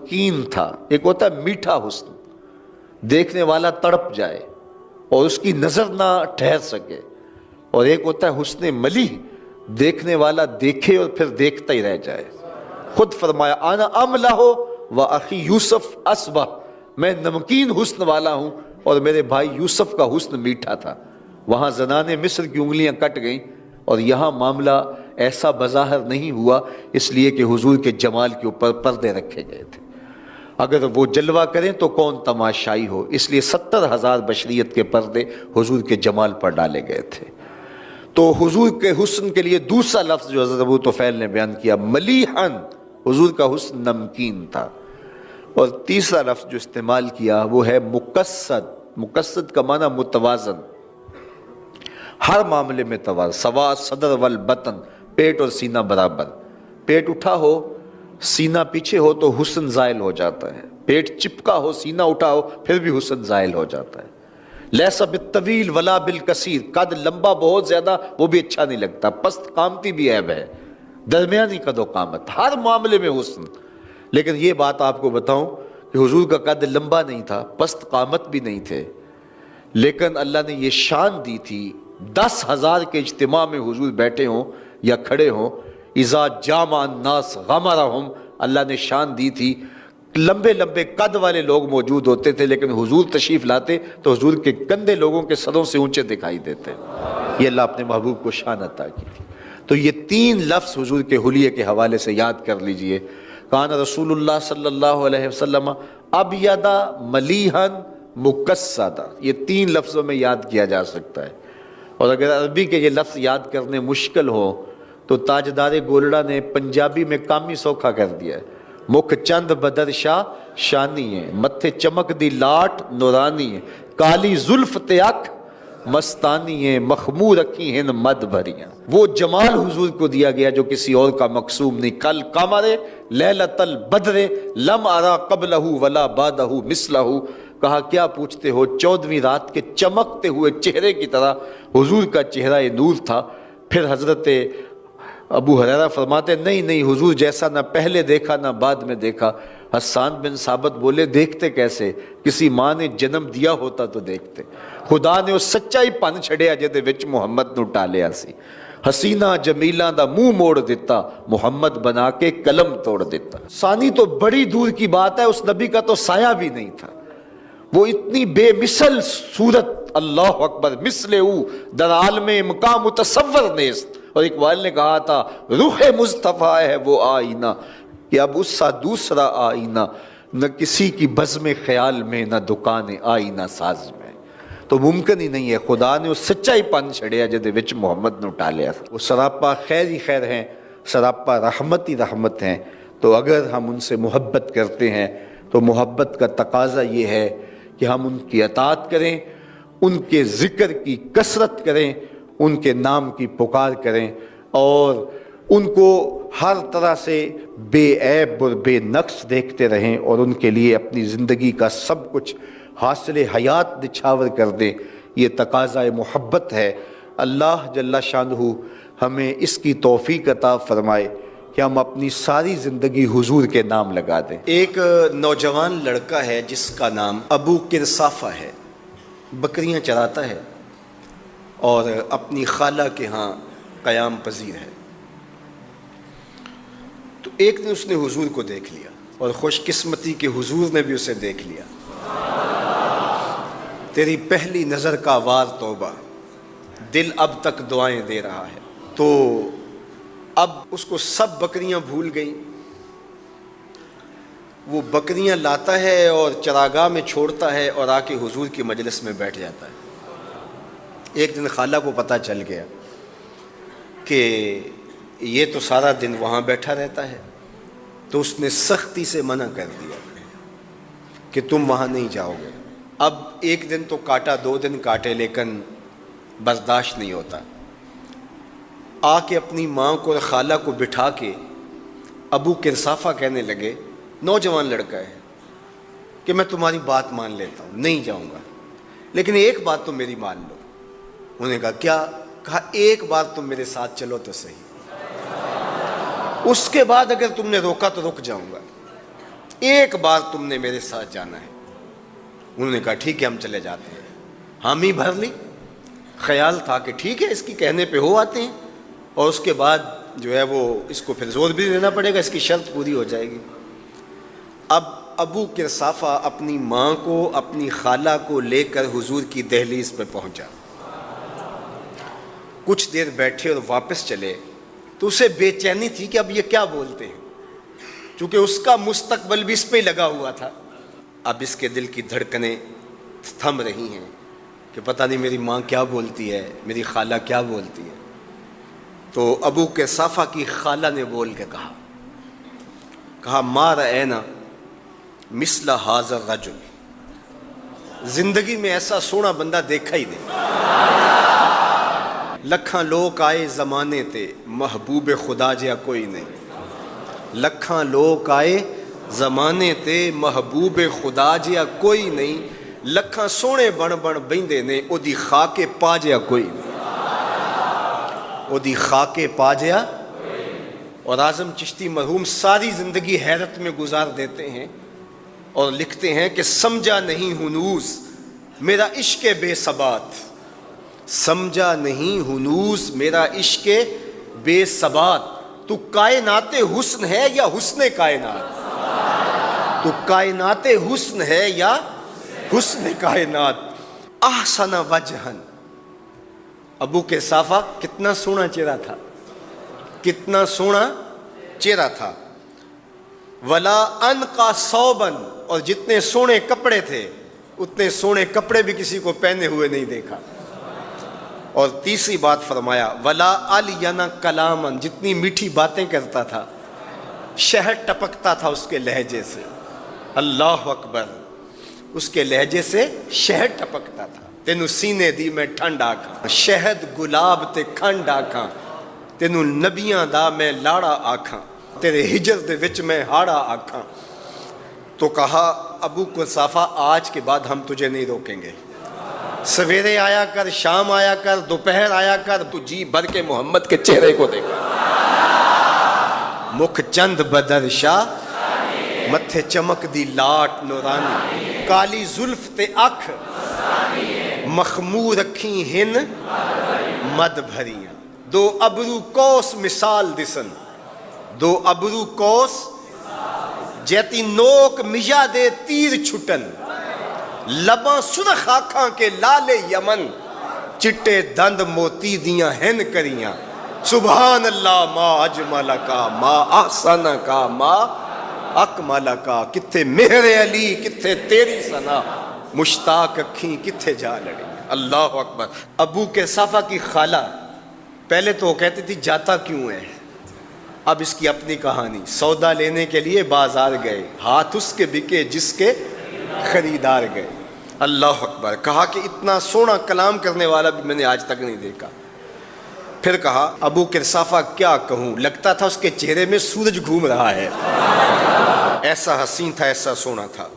نمکین تھا. ایک ہوتا ہے میٹھا حسن، دیکھنے والا تڑپ جائے اور اس کی نظر نہ ٹھہر سکے، اور ایک ہوتا ہے حسن ملیح، دیکھنے والا دیکھے اور پھر دیکھتا ہی رہ جائے. خود فرمایا انا املح و اخی یوسف اصبح، میں نمکین حسن والا ہوں اور میرے بھائی یوسف کا حسن میٹھا تھا. وہاں زنان مصر کی انگلیاں کٹ گئیں، اور یہاں معاملہ ایسا بظاہر نہیں ہوا، اس لیے کہ حضور کے جمال کے اوپر پردے رکھے گئے تھے. اگر وہ جلوہ کریں تو کون تماشائی ہو، اس لیے 70,000 بشریت کے پردے حضور کے جمال پر ڈالے گئے تھے. تو حضور کے حسن کے لیے دوسرا لفظ جو حضرت ابو طفیل نے بیان کیا ملیحن، حضور کا حسن نمکین تھا. اور تیسرا لفظ جو استعمال کیا وہ ہے مقصد. مقصد کا معنی متوازن، ہر معاملے میں توازن. سوا صدر والبطن، پیٹ اور سینہ برابر. پیٹ اٹھا ہو سینہ پیچھے ہو تو حسن زائل ہو جاتا ہے، پیٹ چپکا ہو سینہ اٹھا ہو پھر بھی حسن زائل ہو جاتا ہے. لیسا بالطویل ولا بالکثیر، قد لمبا بہت زیادہ وہ بھی اچھا نہیں لگتا، پست قامتی بھی عیب ہے، درمیانی قد و قامت، ہر معاملے میں حسن. لیکن یہ بات آپ کو بتاؤں کہ حضور کا قد لمبا نہیں تھا، پست قامت بھی نہیں تھے، لیکن اللہ نے یہ شان دی تھی 10,000 کے اجتماع میں حضور بیٹھے ہوں یا کھڑے ہوں، اذا جامع الناس غمرہم، اللہ نے شان دی تھی. لمبے لمبے قد والے لوگ موجود ہوتے تھے، لیکن حضور تشریف لاتے تو حضور کے کندھے لوگوں کے سروں سے اونچے دکھائی دیتے. یہ اللہ اپنے محبوب کو شان عطا کی تھی. تو یہ 3 لفظ حضور کے حلیے کے حوالے سے یاد کر لیجئے. کان رسول اللہ صلی اللہ علیہ وسلم ابیض ملیحا مقصدا، یہ 3 لفظوں میں یاد کیا جا سکتا ہے. اور اگر عربی کے یہ لفظ یاد کرنے مشکل ہو تو تاجدار گولڑا نے پنجابی میں کامی سوکھا کر دیا ہے. مکھ چند بدر شاہ شانی ہے، متھے چمک دی لاٹ نورانی ہے، کالی زلف تے اکھ مستانی ہے، مخمور رکھی ہیں مد بھریاں. وہ جمال حضور کو دیا گیا جو کسی اور کا مقسوم نہیں. کل قمر لیلۃ البدر لم ارا قبلہ ولا بعدہ مثلہ. کہا کیا پوچھتے ہو، 14ویں رات کے چمکتے ہوئے چہرے کی طرح حضور کا چہرہ نور تھا. پھر حضرت ابو ہریرہ فرماتے نہیں حضور جیسا نہ پہلے دیکھا نہ بعد میں دیکھا. حسان بن ثابت بولے دیکھتے کیسے، کسی ماں نے جنم دیا ہوتا تو دیکھتے. خدا نے وہ سچائی پن چھڑیا جدے وچ محمد نو ٹالیا سی. حسینہ جمیلاں دا منہ موڑ دیتا، محمد بنا کے قلم توڑ دیتا. ثانی تو بڑی دور کی بات ہے، اس نبی کا تو سایہ بھی نہیں تھا. وہ اتنی بے مثل صورت، اللہ اکبر، مثل او در عالم مقام متصور نیست. اور اقبال نے کہا تھا روح مصطفیٰ ہے وہ آئینہ، کہ اب اس سا دوسرا آئینہ، نہ کسی کی بزم خیال میں نہ دکان آئینہ ساز میں. تو ممکن ہی نہیں ہے. خدا نے اس سچائی پن چھڑیا جدے وچ محمد نو ٹالیا. وہ سراپا خیر ہی خیر ہیں، سراپا رحمت ہی رحمت ہیں. تو اگر ہم ان سے محبت کرتے ہیں تو محبت کا تقاضا یہ ہے کہ ہم ان کی اطاعت کریں، ان کے ذکر کی کثرت کریں، ان کے نام کی پکار کریں، اور ان کو ہر طرح سے بے عیب اور بے نقص دیکھتے رہیں، اور ان کے لیے اپنی زندگی کا سب کچھ حاصل حیات نچھاور کر دیں. یہ تقاضا محبت ہے. اللہ جل شانہ ہمیں اس کی توفیق عطا فرمائے کہ ہم اپنی ساری زندگی حضور کے نام لگا دیں. ایک نوجوان لڑکا ہے جس کا نام ابو قرصافہ ہے، بکریاں چراتا ہے اور اپنی خالہ کے ہاں قیام پذیر ہے. تو ایک دن اس نے حضور کو دیکھ لیا، اور خوش قسمتی کہ حضور نے بھی اسے دیکھ لیا. تیری پہلی نظر کا وار توبہ، دل اب تک دعائیں دے رہا ہے. تو اب اس کو سب بکریاں بھول گئیں. وہ بکریاں لاتا ہے اور چراگاہ میں چھوڑتا ہے اور آ کے حضور کی مجلس میں بیٹھ جاتا ہے. ایک دن خالہ کو پتہ چل گیا کہ یہ تو سارا دن وہاں بیٹھا رہتا ہے، تو اس نے سختی سے منع کر دیا کہ تم وہاں نہیں جاؤ گے. اب ایک دن تو کاٹا، 2 دن کاٹے، لیکن برداشت نہیں ہوتا. آ کے اپنی ماں کو اور خالہ کو بٹھا کے ابو قرصافہ کہنے لگے، نوجوان لڑکا ہے، کہ میں تمہاری بات مان لیتا ہوں، نہیں جاؤں گا، لیکن ایک بات تو میری مان لو. انہوں نے کہا کیا؟ کہا ایک بار تم میرے ساتھ چلو تو صحیح، اس کے بعد اگر تم نے روکا تو رک جاؤں گا. ایک بار تم نے میرے ساتھ جانا ہے۔ انہوں نے کہا ٹھیک ہے ہم چلے جاتے ہیں۔ حامی بھر لی، خیال تھا کہ ٹھیک ہے اس کی کہنے پہ ہو آتے ہیں، اور اس کے بعد جو ہے وہ اس کو پھر زور بھی دینا پڑے گا، اس کی شرط پوری ہو جائے گی۔ اب ابو قرصافہ اپنی ماں کو، اپنی خالہ کو لے کر حضور کی دہلیز پہ پہنچا۔ کچھ دیر بیٹھے اور واپس چلے تو اسے بے چینی تھی کہ اب یہ کیا بولتے ہیں، چونکہ اس کا مستقبل بھی اس پہ لگا ہوا تھا۔ اب اس کے دل کی دھڑکنیں تھم رہی ہیں کہ پتہ نہیں میری ماں کیا بولتی ہے، میری خالہ کیا بولتی ہے۔ تو ابو قرصافہ کی خالہ نے بول کے کہا ما رأینا مثل ھذا الرجل، زندگی میں ایسا سونا بندہ دیکھا ہی نہیں۔ لکھاں لوگ آئے زمانے تے، محبوب خدا جیا کوئی نہیں۔ لکھاں لوگ آئے زمانے تے، محبوب خدا جیا کوئی نہیں۔ لکھاں سونے بن بن بیندے نے، او دی خاک پا جیا کوئی نہیں، او دی خاک پا جیا۔ اور اعظم چشتی مرحوم ساری زندگی حیرت میں گزار دیتے ہیں اور لکھتے ہیں کہ سمجھا نہیں ہنوز میرا عشق بے ثبات، سمجھا نہیں ہنوز میرا عشق بے ثبات، تو کائنات حسن ہے یا حسن کائنات، تو کائنات حسن ہے یا حسن کائنات۔ احسن وجہن، ابو قرصافہ کتنا سونا چہرہ تھا، کتنا سونا چہرہ تھا۔ ولا انقا ثوبا، اور جتنے سونے کپڑے تھے اتنے سونے کپڑے بھی کسی کو پہنے ہوئے نہیں دیکھا۔ اور تیسری بات فرمایا ولا الین کلاما، جتنی میٹھی باتیں کرتا تھا، شہد ٹپکتا تھا اس کے لہجے سے۔ اللہ اکبر، اس کے لہجے سے شہد ٹپکتا تھا۔ تینوں سینے دی میں ٹھنڈ آکھاں، شہد گلاب تے کھنڈ آکھاں، تینوں نبیاں دا میں لاڑا آکھاں، تیرے ہجر دے وچ میں ہاڑا آکھاں۔ تو کہا ابو قرصافہ آج کے بعد ہم تجھے نہیں روکیں گے، سویرے آیا کر، شام آیا کر، دوپہر آیا کر، تو جی بھر کے محمد کے چہرے کو دیکھا۔ مکھ چند بدر شاہ، متھے چمک دی لاٹ نورانی، کالی زلف تے اکھ، مخمور رکھی ہن مد بھریاں، دو ابرو کوس مثال دسن، دو ابرو کوس جیتی نوک مجا دے تیر چھٹن، لباں سرخ آنکھاں کے لال یمن، چٹے دند موتی دیاں ہن کریاں۔ سبحان اللہ ما اجمل کا، ما احسن کا، ما اکمل کا، کتھے مہر علی کتھے تیری ثنا، مشتاق اکھیں کتھے جا لڑی۔ اللہ اکبر۔ ابو قرصافہ کی خالہ پہلے تو وہ کہتی تھی جاتا کیوں ہے، اب اس کی اپنی کہانی۔ سودا لینے کے لیے بازار گئے، ہاتھ اس کے بکے جس کے خریدار گئے۔ اللہ اکبر۔ کہا کہ اتنا سونا کلام کرنے والا بھی میں نے آج تک نہیں دیکھا۔ پھر کہا ابو قرصافہ کیا کہوں، لگتا تھا اس کے چہرے میں سورج گھوم رہا ہے، ایسا حسین تھا، ایسا سونا تھا۔